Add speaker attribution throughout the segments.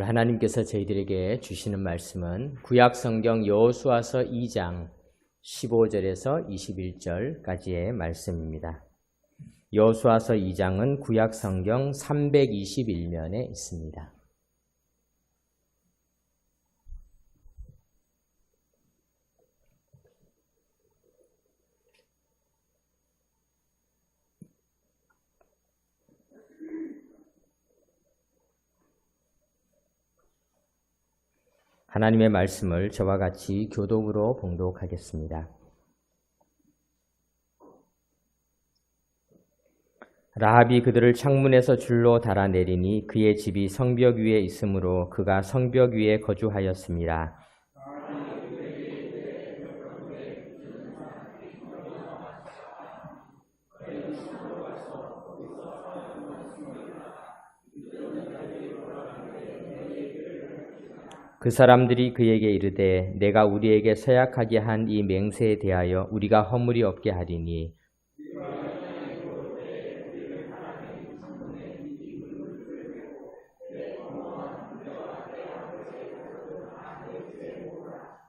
Speaker 1: 하나님께서 저희들에게 주시는 말씀은 구약성경 여호수아서 2장 15절에서 21절까지의 말씀입니다. 여호수아서 2장은 구약성경 321면에 있습니다. 하나님의 말씀을 저와 같이 교독으로 봉독하겠습니다. 라합이 그들을 창문에서 줄로 달아내리니 그의 집이 성벽 위에 있으므로 그가 성벽 위에 거주하였습니다. 그 사람들이 그에게 이르되 내가 우리에게 서약하게 한 이 맹세에 대하여 우리가 허물이 없게 하리니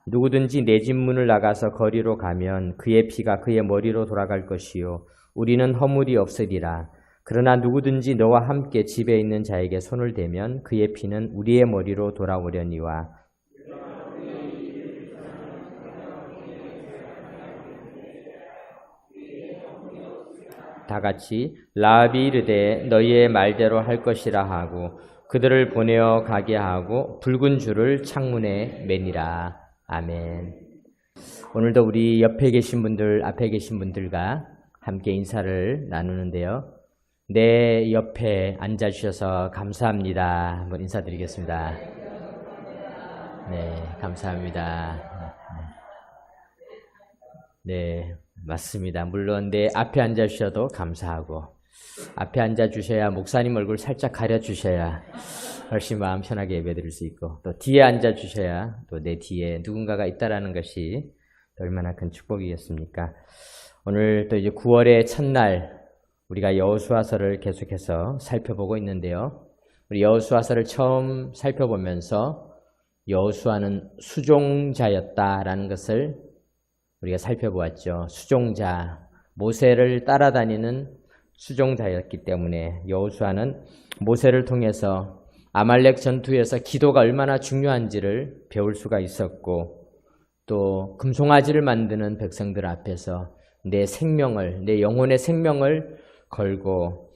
Speaker 1: 누구든지 내 집 문을 나가서 거리로 가면 그의 피가 그의 머리로 돌아갈 것이요 우리는 허물이 없으리라. 그러나 누구든지 너와 함께 집에 있는 자에게 손을 대면 그의 피는 우리의 머리로 돌아오려니와 다같이 라합이 이르되 너희의 말대로 할 것이라 하고 그들을 보내어 가게 하고 붉은 줄을 창문에 매니라. 아멘. 오늘도 우리 옆에 계신 분들, 앞에 계신 분들과 함께 인사를 나누는데요. 내 옆에 앉아주셔서 감사합니다. 한번 인사드리겠습니다. 네, 감사합니다. 네, 맞습니다. 물론 내 앞에 앉아주셔도 감사하고 앞에 앉아주셔야 목사님 얼굴 살짝 가려주셔야 훨씬 마음 편하게 예배드릴 수 있고 또 뒤에 앉아주셔야 또 내 뒤에 누군가가 있다라는 것이 얼마나 큰 축복이겠습니까? 오늘 또 이제 9월의 첫날 우리가 여호수아서를 계속해서 살펴보고 있는데요. 우리 여호수아서를 처음 살펴보면서 여호수아는 수종자였다라는 것을 우리가 살펴보았죠. 수종자, 모세를 따라다니는 수종자였기 때문에 여호수아는 모세를 통해서 아말렉 전투에서 기도가 얼마나 중요한지를 배울 수가 있었고 또 금송아지를 만드는 백성들 앞에서 내 생명을, 내 영혼의 생명을 걸고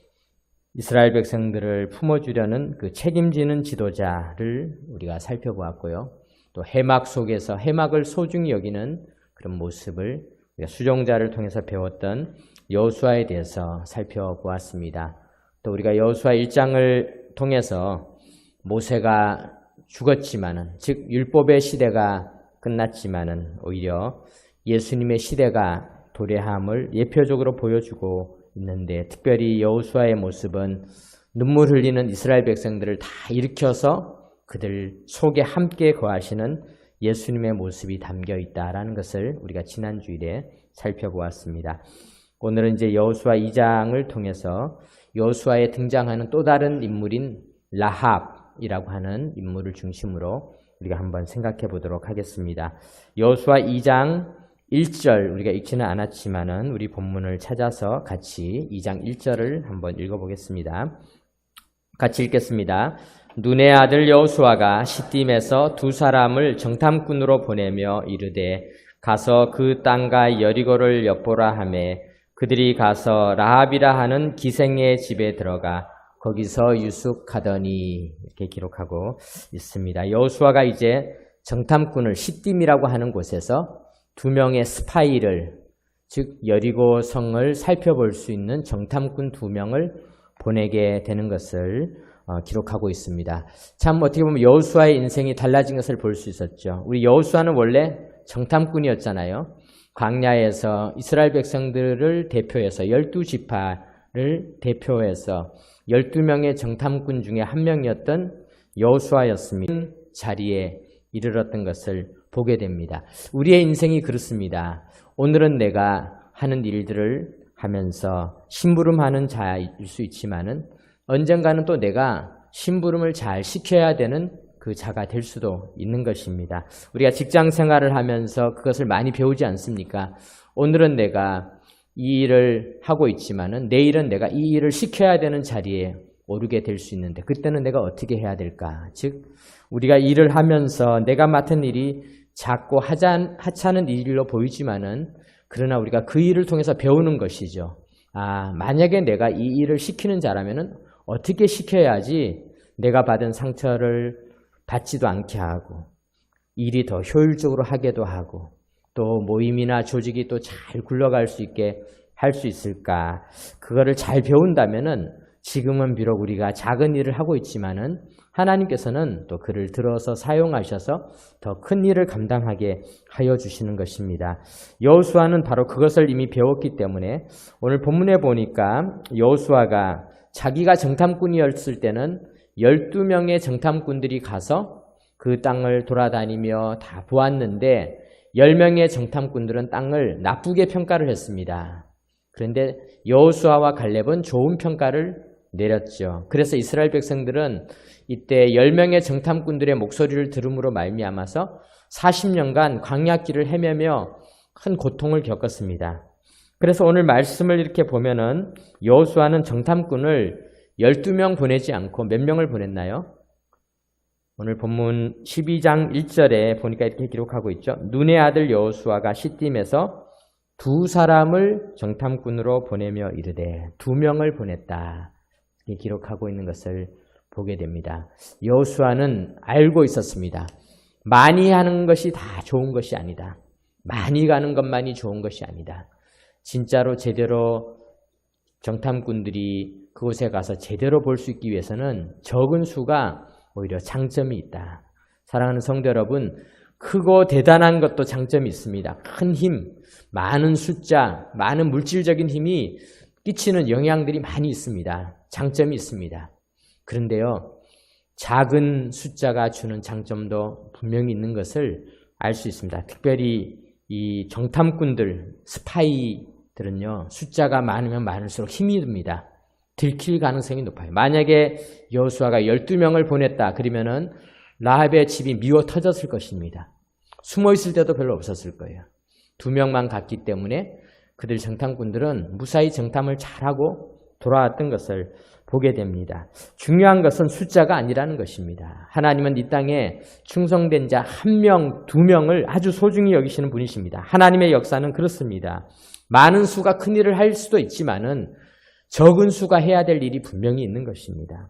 Speaker 1: 이스라엘 백성들을 품어주려는 그 책임지는 지도자를 우리가 살펴보았고요. 또 해막 속에서 해막을 소중히 여기는 그런 모습을 우리가 수종자를 통해서 배웠던 여호수아에 대해서 살펴보았습니다. 또 우리가 여호수아 1장을 통해서 모세가 죽었지만은 즉 율법의 시대가 끝났지만은 오히려 예수님의 시대가 도래함을 예표적으로 보여주고 있는데 특별히 여호수아의 모습은 눈물 흘리는 이스라엘 백성들을 다 일으켜서 그들 속에 함께 거하시는 예수님의 모습이 담겨 있다라는 것을 우리가 지난 주일에 살펴보았습니다. 오늘은 이제 여호수아 2장을 통해서 여호수아에 등장하는 또 다른 인물인 라합이라고 하는 인물을 중심으로 우리가 한번 생각해 보도록 하겠습니다. 여호수아 2장 1절 우리가 읽지는 않았지만은 우리 본문을 찾아서 같이 2장 1절을 한번 읽어보겠습니다. 같이 읽겠습니다. 눈의 아들 여호수아가 시딤에서 두 사람을 정탐꾼으로 보내며 이르되 가서 그 땅과 여리고를 엿보라 하매 그들이 가서 라합이라 하는 기생의 집에 들어가 거기서 유숙하더니 이렇게 기록하고 있습니다. 여호수아가 이제 정탐꾼을 시딤이라고 하는 곳에서 두 명의 스파이를 즉 여리고 성을 살펴볼 수 있는 정탐꾼 두 명을 보내게 되는 것을 기록하고 있습니다. 참 어떻게 보면 여호수아의 인생이 달라진 것을 볼 수 있었죠. 우리 여호수아는 원래 정탐꾼이었잖아요. 광야에서 이스라엘 백성들을 대표해서 12지파를 대표해서 12명의 정탐꾼 중에 한 명이었던 여호수아였습니다. 자리에 이르렀던 것을 보게 됩니다. 우리의 인생이 그렇습니다. 오늘은 내가 하는 일들을 하면서 심부름하는 자일 수 있지만은 언젠가는 또 내가 심부름을 잘 시켜야 되는 그 자가 될 수도 있는 것입니다. 우리가 직장 생활을 하면서 그것을 많이 배우지 않습니까? 오늘은 내가 이 일을 하고 있지만은 내일은 내가 이 일을 시켜야 되는 자리에 오르게 될 수 있는데 그때는 내가 어떻게 해야 될까? 즉 우리가 일을 하면서 내가 맡은 일이 작고 하찮은 일로 보이지만은 그러나 우리가 그 일을 통해서 배우는 것이죠. 만약에 내가 이 일을 시키는 자라면은 어떻게 시켜야지 내가 받은 상처를 받지도 않게 하고 일이 더 효율적으로 하게도 하고 또 모임이나 조직이 또 잘 굴러갈 수 있게 할 수 있을까? 그거를 잘 배운다면은 지금은 비록 우리가 작은 일을 하고 있지만은 하나님께서는 또 그를 들어서 사용하셔서 더 큰 일을 감당하게 하여 주시는 것입니다. 여호수아는 바로 그것을 이미 배웠기 때문에 오늘 본문에 보니까 여호수아가 자기가 정탐꾼이었을 때는 12명의 정탐꾼들이 가서 그 땅을 돌아다니며 다 보았는데 10명의 정탐꾼들은 땅을 나쁘게 평가를 했습니다. 그런데 여호수아와 갈렙은 좋은 평가를 내렸죠. 그래서 이스라엘 백성들은 이때 10명의 정탐꾼들의 목소리를 들음으로 말미암아서 40년간 광야길을 헤매며 큰 고통을 겪었습니다. 그래서 오늘 말씀을 이렇게 보면은 여호수아는 정탐꾼을 12명 보내지 않고 몇 명을 보냈나요? 오늘 본문 12장 1절에 보니까 이렇게 기록하고 있죠. 눈의 아들 여호수아가 시딤에서 2사람을 정탐꾼으로 보내며 이르되 2명을 보냈다. 이렇게 기록하고 있는 것을 보게 됩니다. 여호수아는 알고 있었습니다. 많이 하는 것이 다 좋은 것이 아니다. 많이 가는 것만이 좋은 것이 아니다. 진짜로 제대로 정탐꾼들이 그곳에 가서 제대로 볼 수 있기 위해서는 적은 수가 오히려 장점이 있다. 사랑하는 성도 여러분, 크고 대단한 것도 장점이 있습니다. 큰 힘, 많은 숫자, 많은 물질적인 힘이 끼치는 영향들이 많이 있습니다. 장점이 있습니다. 그런데요, 작은 숫자가 주는 장점도 분명히 있는 것을 알 수 있습니다. 특별히 이 정탐꾼들, 스파이들은요, 숫자가 많으면 많을수록 힘이 듭니다. 들킬 가능성이 높아요. 만약에 여호수아가 12명을 보냈다 그러면은 라합의 집이 미워 터졌을 것입니다. 숨어 있을 때도 별로 없었을 거예요. 2명만 갔기 때문에 그들 정탐꾼들은 무사히 정탐을 잘하고 돌아왔던 것을 보게 됩니다. 중요한 것은 숫자가 아니라는 것입니다. 하나님은 이 땅에 충성된 자 1명, 2명을 아주 소중히 여기시는 분이십니다. 하나님의 역사는 그렇습니다. 많은 수가 큰 일을 할 수도 있지만은 적은 수가 해야 될 일이 분명히 있는 것입니다.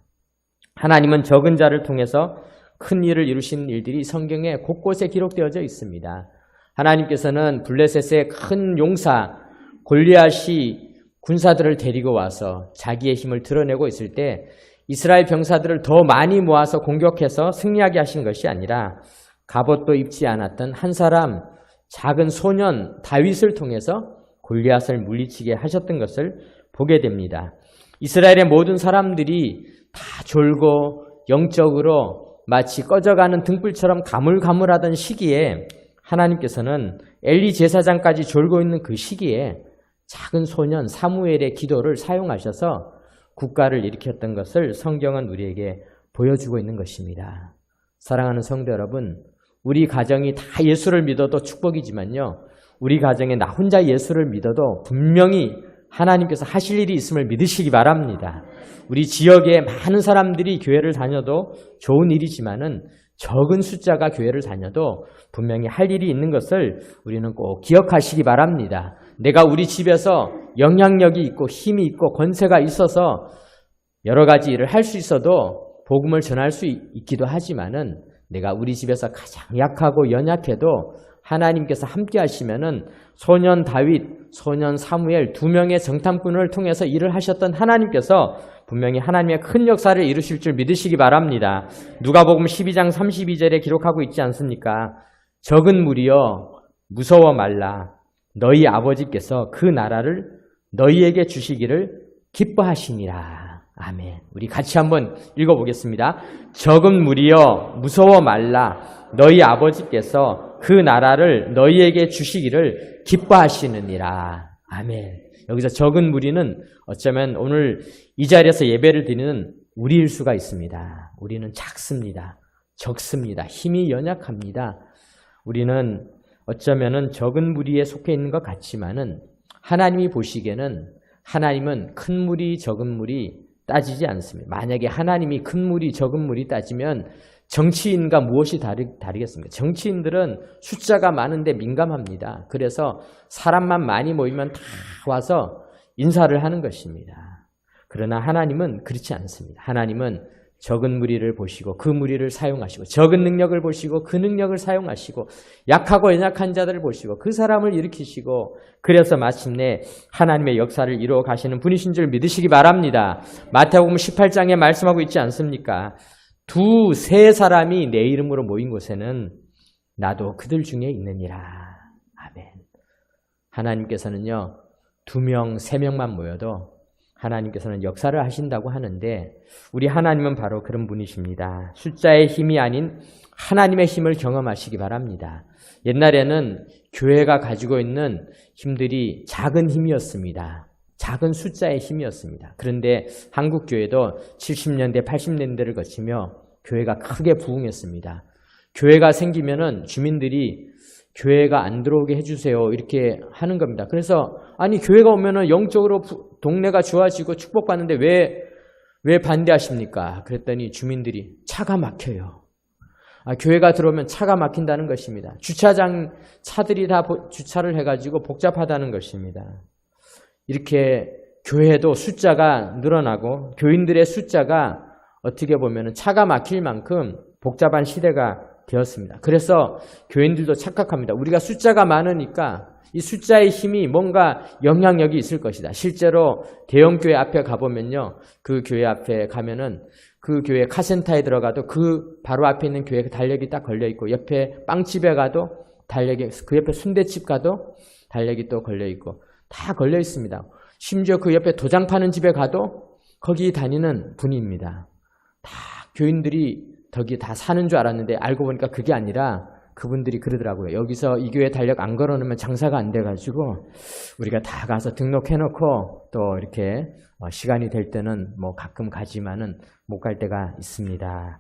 Speaker 1: 하나님은 적은 자를 통해서 큰 일을 이루신 일들이 성경에 곳곳에 기록되어져 있습니다. 하나님께서는 블레셋의 큰 용사 골리앗이 군사들을 데리고 와서 자기의 힘을 드러내고 있을 때 이스라엘 병사들을 더 많이 모아서 공격해서 승리하게 하신 것이 아니라 갑옷도 입지 않았던 한 사람 작은 소년 다윗을 통해서 골리앗을 물리치게 하셨던 것을 보게 됩니다. 이스라엘의 모든 사람들이 다 졸고 영적으로 마치 꺼져가는 등불처럼 가물가물하던 시기에 하나님께서는 엘리 제사장까지 졸고 있는 그 시기에 작은 소년 사무엘의 기도를 사용하셔서 국가를 일으켰던 것을 성경은 우리에게 보여주고 있는 것입니다. 사랑하는 성도 여러분, 우리 가정이 다 예수를 믿어도 축복이지만요, 우리 가정에 나 혼자 예수를 믿어도 분명히 하나님께서 하실 일이 있음을 믿으시기 바랍니다. 우리 지역에 많은 사람들이 교회를 다녀도 좋은 일이지만은 적은 숫자가 교회를 다녀도 분명히 할 일이 있는 것을 우리는 꼭 기억하시기 바랍니다. 내가 우리 집에서 영향력이 있고 힘이 있고 권세가 있어서 여러 가지 일을 할 수 있어도 복음을 전할 수 있기도 하지만은 내가 우리 집에서 가장 약하고 연약해도 하나님께서 함께 하시면은 소년 다윗, 소년 사무엘 2명의 정탐꾼을 통해서 일을 하셨던 하나님께서 분명히 하나님의 큰 역사를 이루실 줄 믿으시기 바랍니다. 누가복음 12장 32절에 기록하고 있지 않습니까? 적은 무리여 무서워 말라. 너희 아버지께서 그 나라를 너희에게 주시기를 기뻐하시니라. 아멘. 우리 같이 한번 읽어보겠습니다. 적은 무리여 무서워 말라. 너희 아버지께서 그 나라를 너희에게 주시기를 기뻐하시느니라. 아멘. 여기서 적은 무리는 어쩌면 오늘 이 자리에서 예배를 드리는 우리일 수가 있습니다. 우리는 작습니다. 적습니다. 힘이 연약합니다. 우리는 어쩌면은 적은 무리에 속해 있는 것 같지만은 하나님이 보시기에는 하나님은 큰 무리, 적은 무리 따지지 않습니다. 만약에 하나님이 큰 무리, 적은 무리 따지면 정치인과 무엇이 다르겠습니까? 정치인들은 숫자가 많은데 민감합니다. 그래서 사람만 많이 모이면 다 와서 인사를 하는 것입니다. 그러나 하나님은 그렇지 않습니다. 하나님은 적은 무리를 보시고 그 무리를 사용하시고 적은 능력을 보시고 그 능력을 사용하시고 약하고 연약한 자들을 보시고 그 사람을 일으키시고 그래서 마침내 하나님의 역사를 이루어 가시는 분이신 줄 믿으시기 바랍니다. 마태복음 18장에 말씀하고 있지 않습니까? 두세 사람이 내 이름으로 모인 곳에는 나도 그들 중에 있느니라. 아멘. 하나님께서는요, 2명, 3명만 모여도 하나님께서는 역사를 하신다고 하는데 우리 하나님은 바로 그런 분이십니다. 숫자의 힘이 아닌 하나님의 힘을 경험하시기 바랍니다. 옛날에는 교회가 가지고 있는 힘들이 작은 힘이었습니다. 작은 숫자의 힘이었습니다. 그런데 한국 교회도 70년대, 80년대를 거치며 교회가 크게 부흥했습니다. 교회가 생기면은 주민들이 교회가 안 들어오게 해주세요 이렇게 하는 겁니다. 그래서 아니 교회가 오면은 영적으로 동네가 좋아지고 축복받는데 왜 반대하십니까? 그랬더니 주민들이 차가 막혀요. 교회가 들어오면 차가 막힌다는 것입니다. 주차장 차들이 다 주차를 해가지고 복잡하다는 것입니다. 이렇게 교회도 숫자가 늘어나고 교인들의 숫자가 어떻게 보면 차가 막힐 만큼 복잡한 시대가 되었습니다. 그래서 교인들도 착각합니다. 우리가 숫자가 많으니까 이 숫자의 힘이 뭔가 영향력이 있을 것이다. 실제로 대형교회 앞에 가보면요. 그 교회 앞에 가면은 그 교회 카센터에 들어가도 그 바로 앞에 있는 교회 달력이 딱 걸려있고 옆에 빵집에 가도 달력이, 그 옆에 순대집 가도 달력이 또 걸려있고 다 걸려 있습니다. 심지어 그 옆에 도장 파는 집에 가도 거기 다니는 분입니다. 다 교인들이 거기 다 사는 줄 알았는데 알고 보니까 그게 아니라 그분들이 그러더라고요. 여기서 이 교회 달력 안 걸어놓으면 장사가 안 돼가지고 우리가 다 가서 등록해놓고 또 이렇게 시간이 될 때는 뭐 가끔 가지만은 못 갈 때가 있습니다.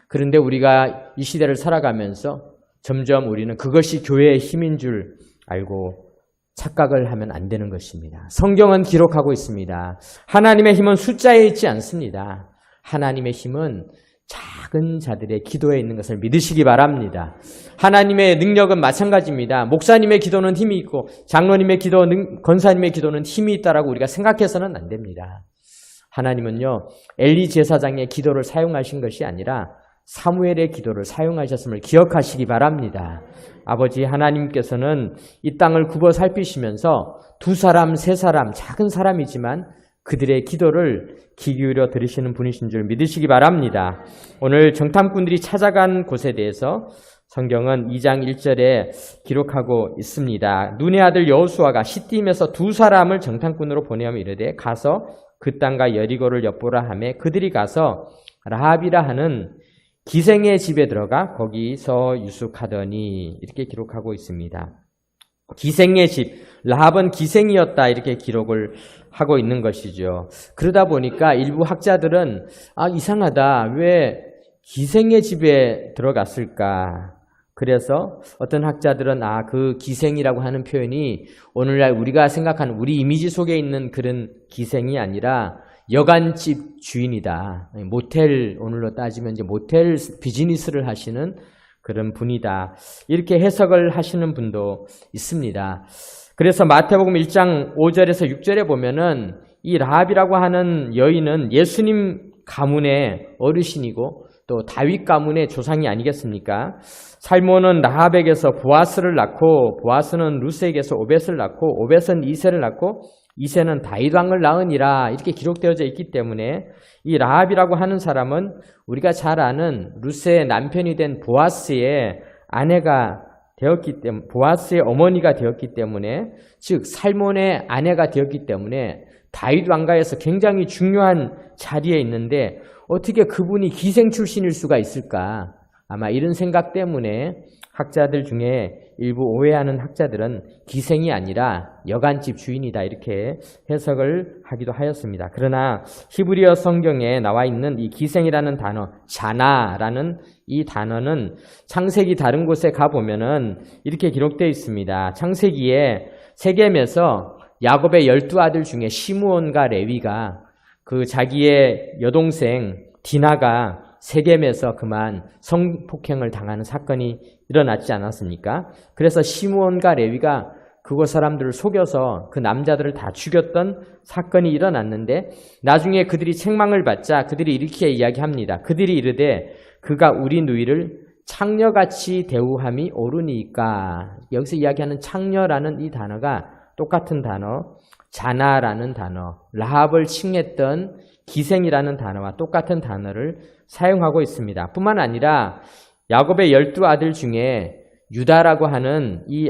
Speaker 1: 그런데 우리가 이 시대를 살아가면서 점점 우리는 그것이 교회의 힘인 줄 알고 착각을 하면 안 되는 것입니다. 성경은 기록하고 있습니다. 하나님의 힘은 숫자에 있지 않습니다. 하나님의 힘은 작은 자들의 기도에 있는 것을 믿으시기 바랍니다. 하나님의 능력은 마찬가지입니다. 목사님의 기도는 힘이 있고 장로님의 기도, 권사님의 기도는 힘이 있다라고 우리가 생각해서는 안 됩니다. 하나님은요, 엘리 제사장의 기도를 사용하신 것이 아니라 사무엘의 기도를 사용하셨음을 기억하시기 바랍니다. 아버지 하나님께서는 이 땅을 굽어 살피시면서 2사람, 3사람, 작은 사람이지만 그들의 기도를 귀 기울여 들으시는 분이신 줄 믿으시기 바랍니다. 오늘 정탐꾼들이 찾아간 곳에 대해서 성경은 2장 1절에 기록하고 있습니다. 눈의 아들 여호수아가 시팀에서 2사람을 정탐꾼으로 보내며 이르되 가서 그 땅과 여리고를 엿보라 하매 그들이 가서 라합이라 하는 기생의 집에 들어가 거기서 유숙하더니 이렇게 기록하고 있습니다. 기생의 집, 라합은 기생이었다 이렇게 기록을 하고 있는 것이죠. 그러다 보니까 일부 학자들은 이상하다. 왜 기생의 집에 들어갔을까? 그래서 어떤 학자들은 그 기생이라고 하는 표현이 오늘날 우리가 생각하는 우리 이미지 속에 있는 그런 기생이 아니라 여관집 주인이다. 모텔, 오늘로 따지면 이제 모텔 비즈니스를 하시는 그런 분이다. 이렇게 해석을 하시는 분도 있습니다. 그래서 마태복음 1장 5절에서 6절에 보면은 이 라합이라고 하는 여인은 예수님 가문의 어르신이고 또 다윗 가문의 조상이 아니겠습니까? 살몬은 라합에게서 보아스를 낳고 보아스는 루스에게서 오벳을 낳고 오벳은 이새를 낳고 이새는 다윗 왕을 낳으니라 이렇게 기록되어져 있기 때문에 이 라합이라고 하는 사람은 우리가 잘 아는 루스의 남편이 된 보아스의 아내가 되었기 때문에 보아스의 어머니가 되었기 때문에 즉 살몬의 아내가 되었기 때문에 다윗 왕가에서 굉장히 중요한 자리에 있는데 어떻게 그분이 기생 출신일 수가 있을까? 아마 이런 생각 때문에 학자들 중에 일부 오해하는 학자들은 기생이 아니라 여간집 주인이다 이렇게 해석을 하기도 하였습니다. 그러나 히브리어 성경에 나와 있는 이 기생이라는 단어, 자나라는 이 단어는 창세기 다른 곳에 가보면은 이렇게 기록되어 있습니다. 창세기에 세겜에서 야곱의 12아들 중에 시므온과 레위가 그 자기의 여동생 디나가 세겜에서 그만 성폭행을 당하는 사건이 일어났지 않았습니까? 그래서 시므온과 레위가 그곳 사람들을 속여서 그 남자들을 다 죽였던 사건이 일어났는데 나중에 그들이 책망을 받자 그들이 이렇게 이야기합니다. 그들이 이르되 그가 우리 누이를 창녀같이 대우함이 옳으니까. 여기서 이야기하는 창녀라는 이 단어가 똑같은 단어, 자나라는 단어, 라합을 칭했던 기생이라는 단어와 똑같은 단어를 사용하고 있습니다. 뿐만 아니라 야곱의 12아들 중에 유다라고 하는 이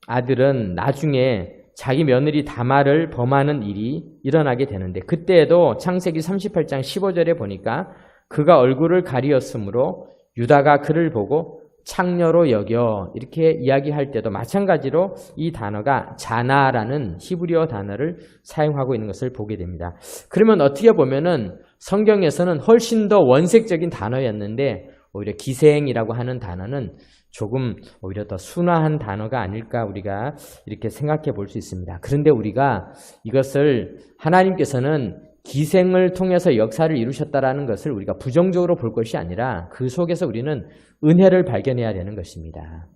Speaker 1: 아들은 나중에 자기 며느리 다말을 범하는 일이 일어나게 되는데 그때에도 창세기 38장 15절에 보니까 그가 얼굴을 가리었으므로 유다가 그를 보고 창녀로 여겨 이렇게 이야기할 때도 마찬가지로 이 단어가 자나라는 히브리어 단어를 사용하고 있는 것을 보게 됩니다. 그러면 어떻게 보면은 성경에서는 훨씬 더 원색적인 단어였는데 오히려 기생이라고 하는 단어는 조금 오히려 더 순화한 단어가 아닐까 우리가 이렇게 생각해 볼 수 있습니다. 그런데 우리가 이것을 하나님께서는 기생을 통해서 역사를 이루셨다라는 것을 우리가 부정적으로 볼 것이 아니라 그 속에서 우리는 은혜를 발견해야 되는 것입니다.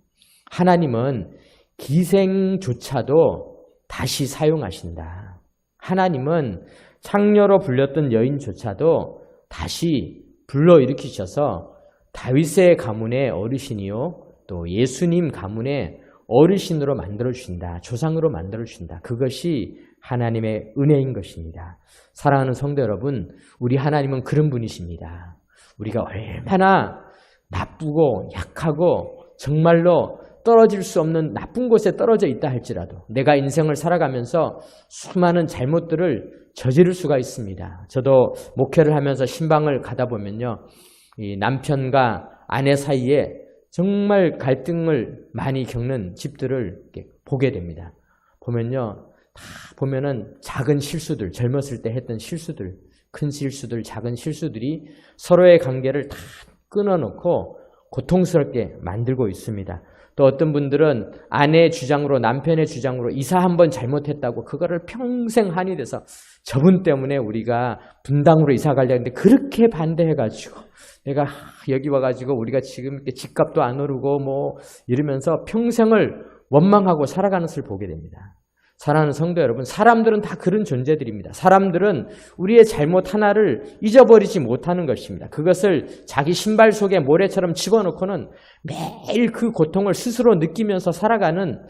Speaker 1: 하나님은 기생조차도 다시 사용하신다. 하나님은 창녀로 불렸던 여인조차도 다시 불러일으키셔서 다윗의 가문의 어르신이요 또 예수님 가문의 어르신으로 만들어주신다. 조상으로 만들어주신다. 그것이 하나님의 은혜인 것입니다. 사랑하는 성도 여러분, 우리 하나님은 그런 분이십니다. 우리가 얼마나 나쁘고 약하고 정말로 떨어질 수 없는 나쁜 곳에 떨어져 있다 할지라도 내가 인생을 살아가면서 수많은 잘못들을 저지를 수가 있습니다. 저도 목회를 하면서 신방을 가다 보면요, 이 남편과 아내 사이에 정말 갈등을 많이 겪는 집들을 이렇게 보게 됩니다. 보면요, 다 보면은 작은 실수들, 젊었을 때 했던 실수들, 큰 실수들, 작은 실수들이 서로의 관계를 다 끊어놓고 고통스럽게 만들고 있습니다. 또 어떤 분들은 아내의 주장으로 남편의 주장으로 이사 한번 잘못했다고 그거를 평생 한이 돼서 저분 때문에 우리가 분당으로 이사 가려고 했는데 그렇게 반대해가지고 내가 여기 와가지고 우리가 지금 이렇게 집값도 안 오르고 뭐 이러면서 평생을 원망하고 살아가는 것을 보게 됩니다. 사랑하는 성도 여러분, 사람들은 다 그런 존재들입니다. 사람들은 우리의 잘못 하나를 잊어버리지 못하는 것입니다. 그것을 자기 신발 속에 모래처럼 집어넣고는 매일 그 고통을 스스로 느끼면서 살아가는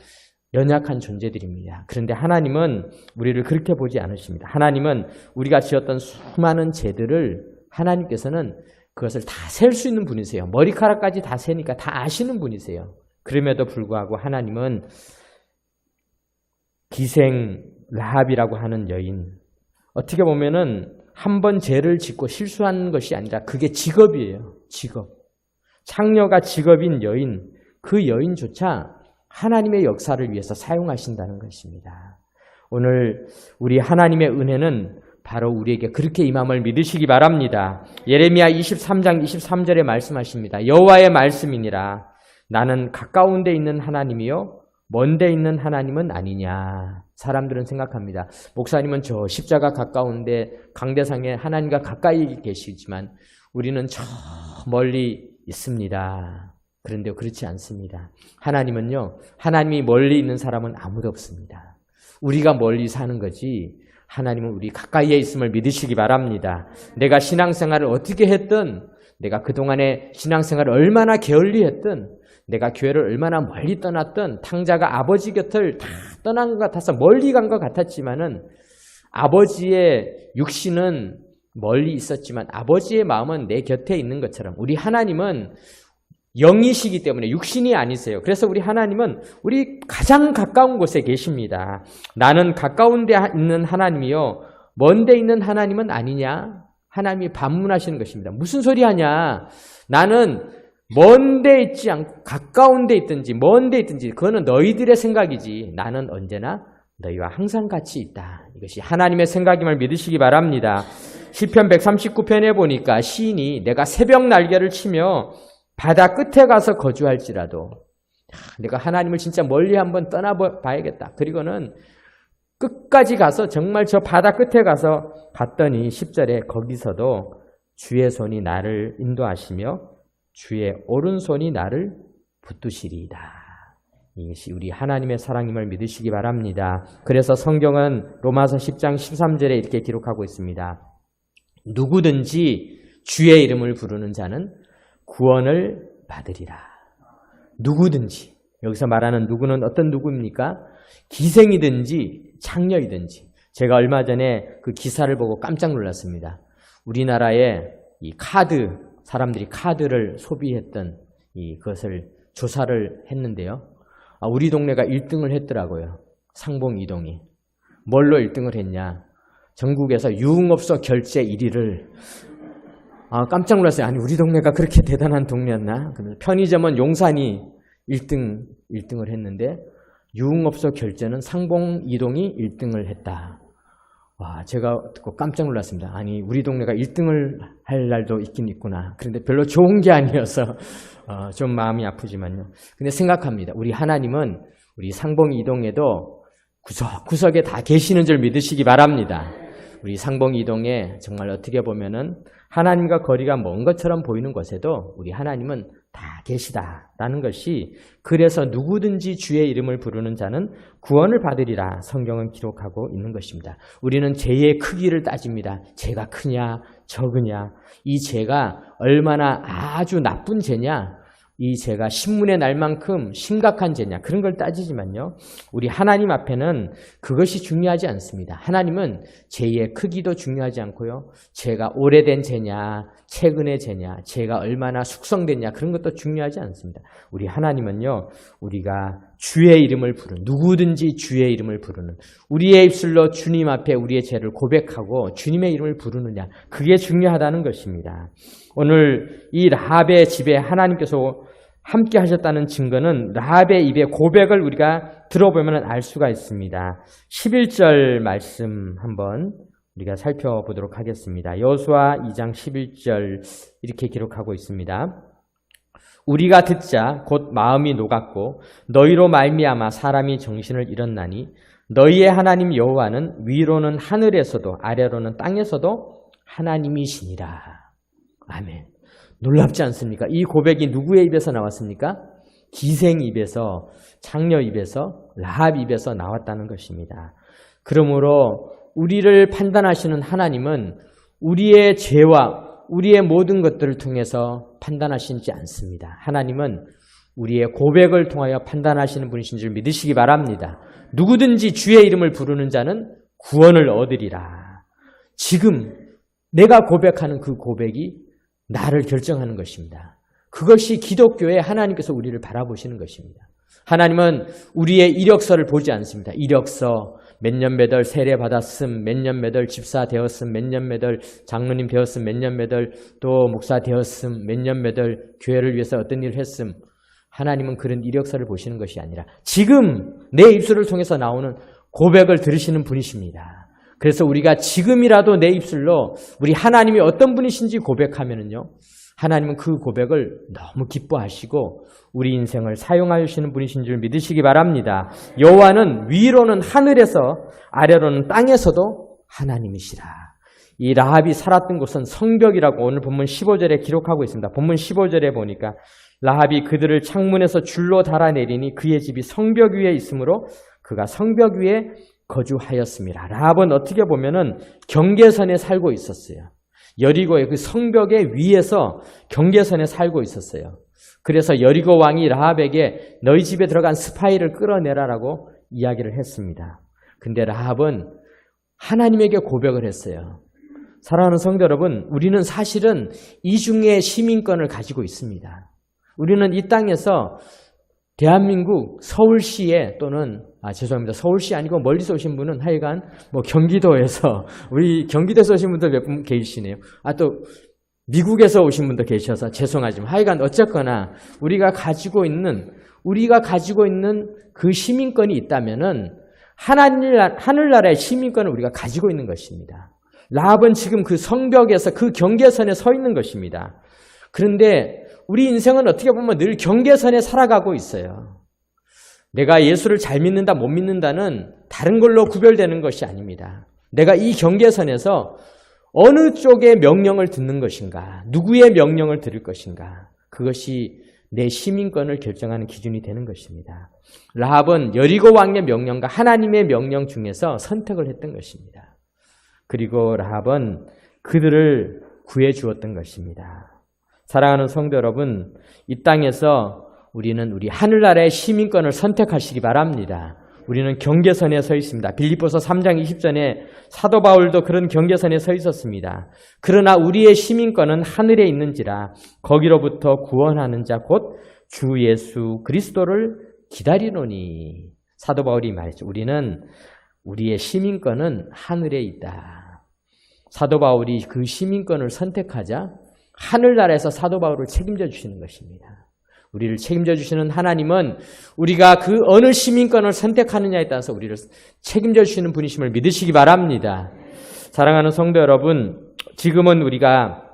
Speaker 1: 연약한 존재들입니다. 그런데 하나님은 우리를 그렇게 보지 않으십니다. 하나님은 우리가 지었던 수많은 죄들을 하나님께서는 그것을 다 셀 수 있는 분이세요. 머리카락까지 다 세니까 다 아시는 분이세요. 그럼에도 불구하고 하나님은 기생 라합이라고 하는 여인, 어떻게 보면은 한 번 죄를 짓고 실수한 것이 아니라 그게 직업이에요. 직업. 창녀가 직업인 여인, 그 여인조차 하나님의 역사를 위해서 사용하신다는 것입니다. 오늘 우리 하나님의 은혜는 바로 우리에게 그렇게 임함을 믿으시기 바랍니다. 예레미야 23장 23절에 말씀하십니다. 여호와의 말씀이니라. 나는 가까운 데 있는 하나님이요 먼 데 있는 하나님은 아니냐. 사람들은 생각합니다. 목사님은 저 십자가 가까운데 강대상에 하나님과 가까이 계시지만 우리는 저 멀리 있습니다. 그런데 그렇지 않습니다. 하나님은요, 하나님이 멀리 있는 사람은 아무도 없습니다. 우리가 멀리 사는 거지 하나님은 우리 가까이에 있음을 믿으시기 바랍니다. 내가 신앙생활을 어떻게 했든, 내가 그동안에 신앙생활을 얼마나 게을리했든, 내가 교회를 얼마나 멀리 떠났든, 탕자가 아버지 곁을 다 떠난 것 같아서 멀리 간 것 같았지만은 아버지의 육신은 멀리 있었지만 아버지의 마음은 내 곁에 있는 것처럼 우리 하나님은 영이시기 때문에 육신이 아니세요. 그래서 우리 하나님은 우리 가장 가까운 곳에 계십니다. 나는 가까운 데 있는 하나님이요 먼 데 있는 하나님은 아니냐? 하나님이 반문하시는 것입니다. 무슨 소리 하냐? 나는 먼 데 있지 않고 가까운 데 있든지 먼 데 있든지 그거는 너희들의 생각이지 나는 언제나 너희와 항상 같이 있다. 이것이 하나님의 생각임을 믿으시기 바랍니다. 시편 139편에 보니까 시인이 내가 새벽 날개를 치며 바다 끝에 가서 거주할지라도 내가 하나님을 진짜 멀리 한번 떠나봐야겠다. 그리고는 끝까지 가서 정말 저 바다 끝에 가서 봤더니 10절에 거기서도 주의 손이 나를 인도하시며 주의 오른손이 나를 붙드시리이다. 이것이 우리 하나님의 사랑임을 믿으시기 바랍니다. 그래서 성경은 로마서 10장 13절에 이렇게 기록하고 있습니다. 누구든지 주의 이름을 부르는 자는 구원을 받으리라. 누구든지. 여기서 말하는 누구는 어떤 누구입니까? 기생이든지 창녀이든지. 제가 얼마 전에 그 기사를 보고 깜짝 놀랐습니다. 우리나라에 이 사람들이 카드를 소비했던 그것을 조사를 했는데요. 우리 동네가 1등을 했더라고요. 상봉 이동이. 뭘로 1등을 했냐? 전국에서 유흥업소 결제 1위를. 깜짝 놀랐어요. 아니 우리 동네가 그렇게 대단한 동네였나? 편의점은 용산이 1등을 했는데 유흥업소 결제는 상봉 이동이 1등을 했다. 와, 제가 듣고 깜짝 놀랐습니다. 아니 우리 동네가 1등을 할 날도 있긴 있구나. 그런데 별로 좋은 게 아니어서 좀 마음이 아프지만요. 근데 생각합니다. 우리 하나님은 우리 상봉 이동에도 구석구석에 다 계시는 줄 믿으시기 바랍니다. 우리 상봉 이동에 정말 어떻게 보면은 하나님과 거리가 먼 것처럼 보이는 곳에도 우리 하나님은 다 계시다라는 것이 그래서 누구든지 주의 이름을 부르는 자는 구원을 받으리라 성경은 기록하고 있는 것입니다. 우리는 죄의 크기를 따집니다. 죄가 크냐 적으냐 이 죄가 얼마나 아주 나쁜 죄냐 이 죄가 신문에 날 만큼 심각한 죄냐 그런 걸 따지지만요. 우리 하나님 앞에는 그것이 중요하지 않습니다. 하나님은 죄의 크기도 중요하지 않고요. 죄가 오래된 죄냐 최근의 죄냐 죄가 얼마나 숙성됐냐 그런 것도 중요하지 않습니다. 우리 하나님은요. 우리가 주의 이름을 부르는 누구든지 주의 이름을 부르는 우리의 입술로 주님 앞에 우리의 죄를 고백하고 주님의 이름을 부르느냐 그게 중요하다는 것입니다. 오늘 이 라합의 집에 하나님께서 함께 하셨다는 증거는 라합의 입의 고백을 우리가 들어보면 알 수가 있습니다. 11절 말씀 한번 우리가 살펴보도록 하겠습니다. 여호수아 2장 11절 이렇게 기록하고 있습니다. 우리가 듣자 곧 마음이 녹았고 너희로 말미암아 사람이 정신을 잃었나니 너희의 하나님 여호와는 위로는 하늘에서도 아래로는 땅에서도 하나님이시니라. 아멘. 놀랍지 않습니까? 이 고백이 누구의 입에서 나왔습니까? 기생 입에서, 창녀 입에서, 라합 입에서 나왔다는 것입니다. 그러므로 우리를 판단하시는 하나님은 우리의 죄와 우리의 모든 것들을 통해서 판단하시지 않습니다. 하나님은 우리의 고백을 통하여 판단하시는 분이신 줄 믿으시기 바랍니다. 누구든지 주의 이름을 부르는 자는 구원을 얻으리라. 지금 내가 고백하는 그 고백이 나를 결정하는 것입니다. 그것이 기독교에 하나님께서 우리를 바라보시는 것입니다. 하나님은 우리의 이력서를 보지 않습니다. 이력서, 몇 년 몇 월 세례 받았음, 몇 년 몇 월 집사 되었음, 몇 년 몇 월 장로님 되었음, 몇 년 몇 월 또 목사 되었음, 몇 년 몇 월 교회를 위해서 어떤 일을 했음. 하나님은 그런 이력서를 보시는 것이 아니라 지금 내 입술을 통해서 나오는 고백을 들으시는 분이십니다. 그래서 우리가 지금이라도 내 입술로 우리 하나님이 어떤 분이신지 고백하면은요, 하나님은 그 고백을 너무 기뻐하시고 우리 인생을 사용하시는 분이신 줄 믿으시기 바랍니다. 여호와는 위로는 하늘에서 아래로는 땅에서도 하나님이시라. 이 라합이 살았던 곳은 성벽이라고 오늘 본문 15절에 기록하고 있습니다. 본문 15절에 보니까 라합이 그들을 창문에서 줄로 달아내리니 그의 집이 성벽 위에 있으므로 그가 성벽 위에 거주하였습니다. 라합은 어떻게 보면은 경계선에 살고 있었어요. 여리고의 그 성벽의 위에서 경계선에 살고 있었어요. 그래서 여리고 왕이 라합에게 너희 집에 들어간 스파이를 끌어내라라고 이야기를 했습니다. 근데 라합은 하나님에게 고백을 했어요. 사랑하는 성도 여러분, 우리는 사실은 이중의 시민권을 가지고 있습니다. 우리는 이 땅에서 대한민국 서울시에 또는 죄송합니다. 서울시 아니고 멀리서 오신 분은 하여간 경기도에서 우리 경기도에서 오신 분들 몇 분 계시네요. 또 미국에서 오신 분도 계셔서 죄송하지만 하여간 어쨌거나 우리가 가지고 있는 그 시민권이 있다면은 하늘나라의 시민권을 우리가 가지고 있는 것입니다. 라합은 지금 그 성벽에서 그 경계선에 서 있는 것입니다. 그런데 우리 인생은 어떻게 보면 늘 경계선에 살아가고 있어요. 내가 예수를 잘 믿는다 못 믿는다는 다른 걸로 구별되는 것이 아닙니다. 내가 이 경계선에서 어느 쪽의 명령을 듣는 것인가, 누구의 명령을 들을 것인가, 그것이 내 시민권을 결정하는 기준이 되는 것입니다. 라합은 여리고 왕의 명령과 하나님의 명령 중에서 선택을 했던 것입니다. 그리고 라합은 그들을 구해 주었던 것입니다. 사랑하는 성도 여러분, 이 땅에서 우리는 우리 하늘나라의 시민권을 선택하시기 바랍니다. 우리는 경계선에 서 있습니다. 빌립보서 3장 20절에 사도 바울도 그런 경계선에 서 있었습니다. 그러나 우리의 시민권은 하늘에 있는지라 거기로부터 구원하는 자 곧 주 예수 그리스도를 기다리노니. 사도 바울이 말했죠. 우리의 시민권은 하늘에 있다. 사도 바울이 그 시민권을 선택하자 하늘나라에서 사도 바울을 책임져 주시는 것입니다. 우리를 책임져 주시는 하나님은 우리가 그 어느 시민권을 선택하느냐에 따라서 우리를 책임져 주시는 분이심을 믿으시기 바랍니다. 사랑하는 성도 여러분, 지금은 우리가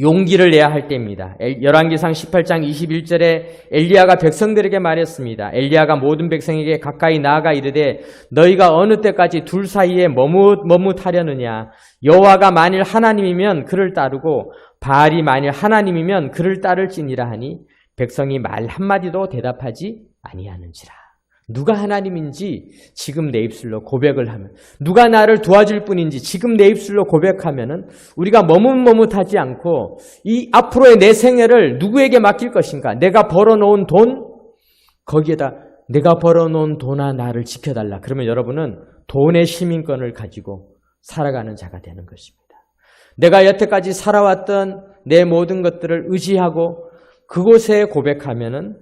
Speaker 1: 용기를 내야 할 때입니다. 열왕기상 18장 21절에 엘리야가 백성들에게 말했습니다. 엘리야가 모든 백성에게 가까이 나아가 이르되 너희가 어느 때까지 둘 사이에 머뭇하려느냐. 여호와가 만일 하나님이면 그를 따르고 바알이 만일 하나님이면 그를 따를지니라 하니 백성이 말 한마디도 대답하지 아니하는지라. 누가 하나님인지 지금 내 입술로 고백을 하면, 누가 나를 도와줄 분인지 지금 내 입술로 고백하면은 우리가 머뭇머뭇하지 않고 이 앞으로의 내 생애를 누구에게 맡길 것인가? 내가 벌어놓은 돈, 거기에다 내가 벌어놓은 돈아 나를 지켜달라. 그러면 여러분은 돈의 시민권을 가지고 살아가는 자가 되는 것입니다. 내가 여태까지 살아왔던 내 모든 것들을 의지하고 그곳에 고백하면은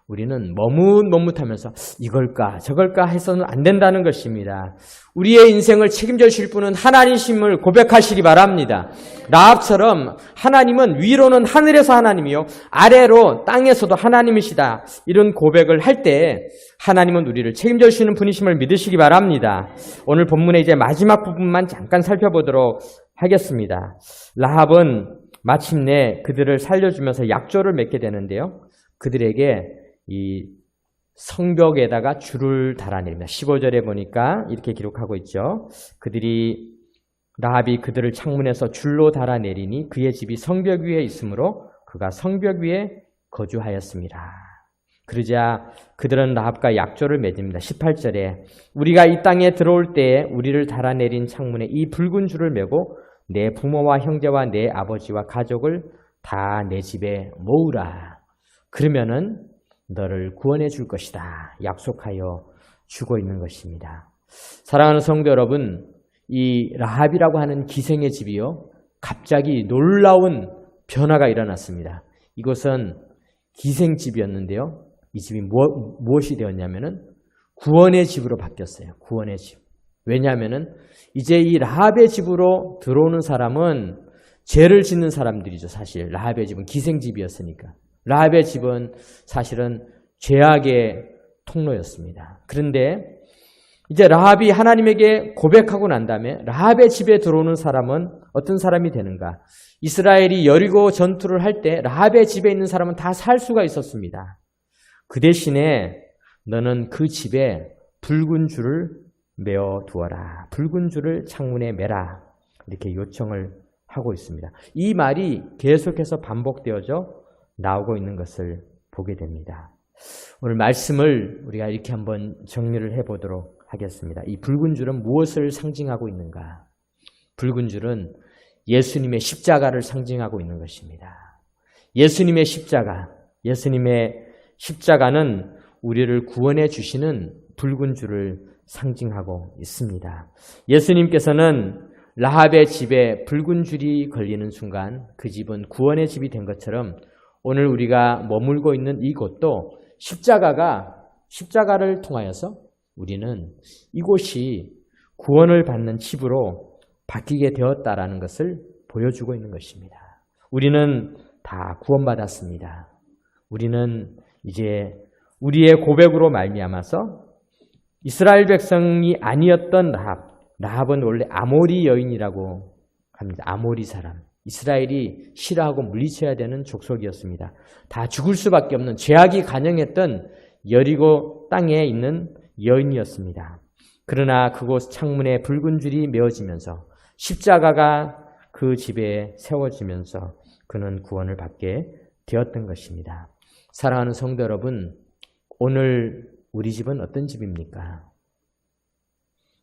Speaker 1: 우리는 머뭇머뭇하면서 이걸까 저걸까 해서는 안 된다는 것입니다. 우리의 인생을 책임져 주실 분은 하나님이심을 고백하시기 바랍니다. 라합처럼 하나님은 위로는 하늘에서 하나님이요 아래로 땅에서도 하나님이시다. 이런 고백을 할 때 하나님은 우리를 책임져 주시는 분이심을 믿으시기 바랍니다. 오늘 본문의 이제 마지막 부분만 잠깐 살펴보도록 하겠습니다. 라합은 마침내 그들을 살려주면서 약조를 맺게 되는데요. 그들에게 이 성벽에다가 줄을 달아내립니다. 15절에 보니까 이렇게 기록하고 있죠. 라합이 그들을 창문에서 줄로 달아내리니 그의 집이 성벽 위에 있으므로 그가 성벽 위에 거주하였습니다. 그러자 그들은 라합과 약조를 맺습니다. 18절에 우리가 이 땅에 들어올 때에 우리를 달아내린 창문에 이 붉은 줄을 메고 내 부모와 형제와 내 아버지와 가족을 다 내 집에 모으라. 그러면은 너를 구원해 줄 것이다. 약속하여 주고 있는 것입니다. 사랑하는 성도 여러분, 이 라합이라고 하는 기생의 집이요, 갑자기 놀라운 변화가 일어났습니다. 이것은 기생집이었는데요. 이 집이 무엇이 되었냐면은 구원의 집으로 바뀌었어요. 구원의 집. 왜냐하면은 이제 이 라합의 집으로 들어오는 사람은 죄를 짓는 사람들이죠. 사실 라합의 집은 기생집이었으니까. 라합의 집은 사실은 죄악의 통로였습니다. 그런데 이제 라합이 하나님에게 고백하고 난 다음에 라합의 집에 들어오는 사람은 어떤 사람이 되는가? 이스라엘이 여리고 전투를 할 때 라합의 집에 있는 사람은 다 살 수가 있었습니다. 그 대신에 너는 그 집에 붉은 줄을 메어 두어라. 붉은 줄을 창문에 매라. 이렇게 요청을 하고 있습니다. 이 말이 계속해서 반복되어져 나오고 있는 것을 보게 됩니다. 오늘 말씀을 우리가 이렇게 한번 정리를 해보도록 하겠습니다. 이 붉은 줄은 무엇을 상징하고 있는가? 붉은 줄은 예수님의 십자가를 상징하고 있는 것입니다. 예수님의 십자가는 우리를 구원해 주시는 붉은 줄을 상징하고 있습니다. 예수님께서는 라합의 집에 붉은 줄이 걸리는 순간 그 집은 구원의 집이 된 것처럼 오늘 우리가 머물고 있는 이곳도 십자가를 통하여서 우리는 이곳이 구원을 받는 집으로 바뀌게 되었다라는 것을 보여주고 있는 것입니다. 우리는 다 구원받았습니다. 우리는 이제 우리의 고백으로 말미암아서 이스라엘 백성이 아니었던 라합은 원래 아모리 여인이라고 합니다. 아모리 사람. 이스라엘이 싫어하고 물리쳐야 되는 족속이었습니다. 다 죽을 수밖에 없는 죄악이 간영했던 여리고 땅에 있는 여인이었습니다. 그러나 그곳 창문에 붉은 줄이 메어지면서 십자가가 그 집에 세워지면서 그는 구원을 받게 되었던 것입니다. 사랑하는 성도 여러분, 오늘 우리 집은 어떤 집입니까?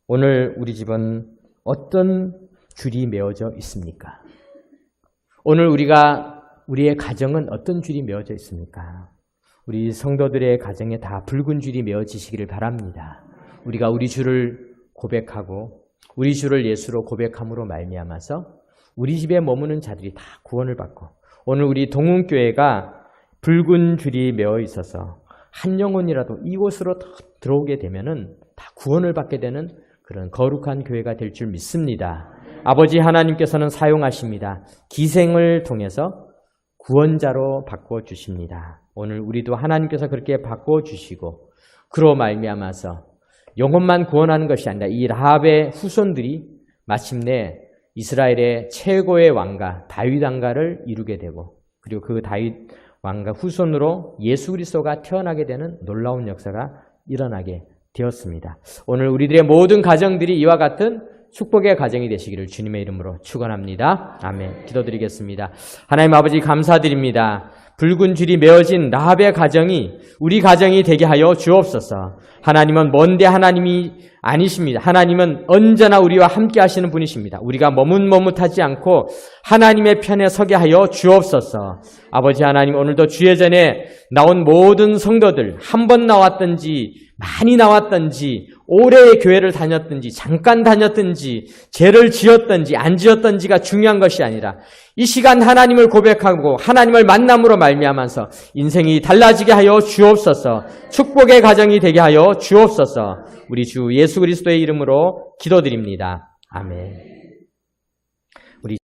Speaker 1: 오늘 우리 집은 어떤 줄이 메어져 있습니까? 오늘 우리의 가정은 어떤 줄이 메어져 있습니까? 우리 성도들의 가정에 다 붉은 줄이 메어지시기를 바랍니다. 우리가 우리 주를 고백하고 우리 주를 예수로 고백함으로 말미암아서 우리 집에 머무는 자들이 다 구원을 받고 오늘 우리 동훈교회가 붉은 줄이 메어 있어서 한 영혼이라도 이곳으로 들어오게 되면은 다 구원을 받게 되는 그런 거룩한 교회가 될 줄 믿습니다. 아버지 하나님께서는 사용하십니다. 기생을 통해서 구원자로 바꿔주십니다. 오늘 우리도 하나님께서 그렇게 바꿔주시고 그로 말미암아서 영혼만 구원하는 것이 아니라 이 라합의 후손들이 마침내 이스라엘의 최고의 왕가 다윗 왕가를 이루게 되고 그리고 그 다윗 왕가 후손으로 예수 그리스도가 태어나게 되는 놀라운 역사가 일어나게 되었습니다. 오늘 우리들의 모든 가정들이 이와 같은 축복의 가정이 되시기를 주님의 이름으로 축원합니다. 아멘. 기도드리겠습니다. 하나님 아버지 감사드립니다. 붉은 줄이 메어진 라합의 가정이 우리 가정이 되게 하여 주옵소서. 하나님은 먼데 하나님이 아니십니다. 하나님은 언제나 우리와 함께 하시는 분이십니다. 우리가 머뭇머뭇하지 않고 하나님의 편에 서게 하여 주옵소서. 아버지 하나님, 오늘도 주예전에 나온 모든 성도들 한 번 나왔든지 많이 나왔든지 오래 교회를 다녔든지 잠깐 다녔든지 죄를 지었든지 안 지었든지가 중요한 것이 아니라 이 시간 하나님을 고백하고 하나님을 만남으로 말미암아서 인생이 달라지게 하여 주옵소서. 축복의 가정이 되게 하여 주옵소서. 우리 주 예수 그리스도의 이름으로 기도드립니다. 아멘.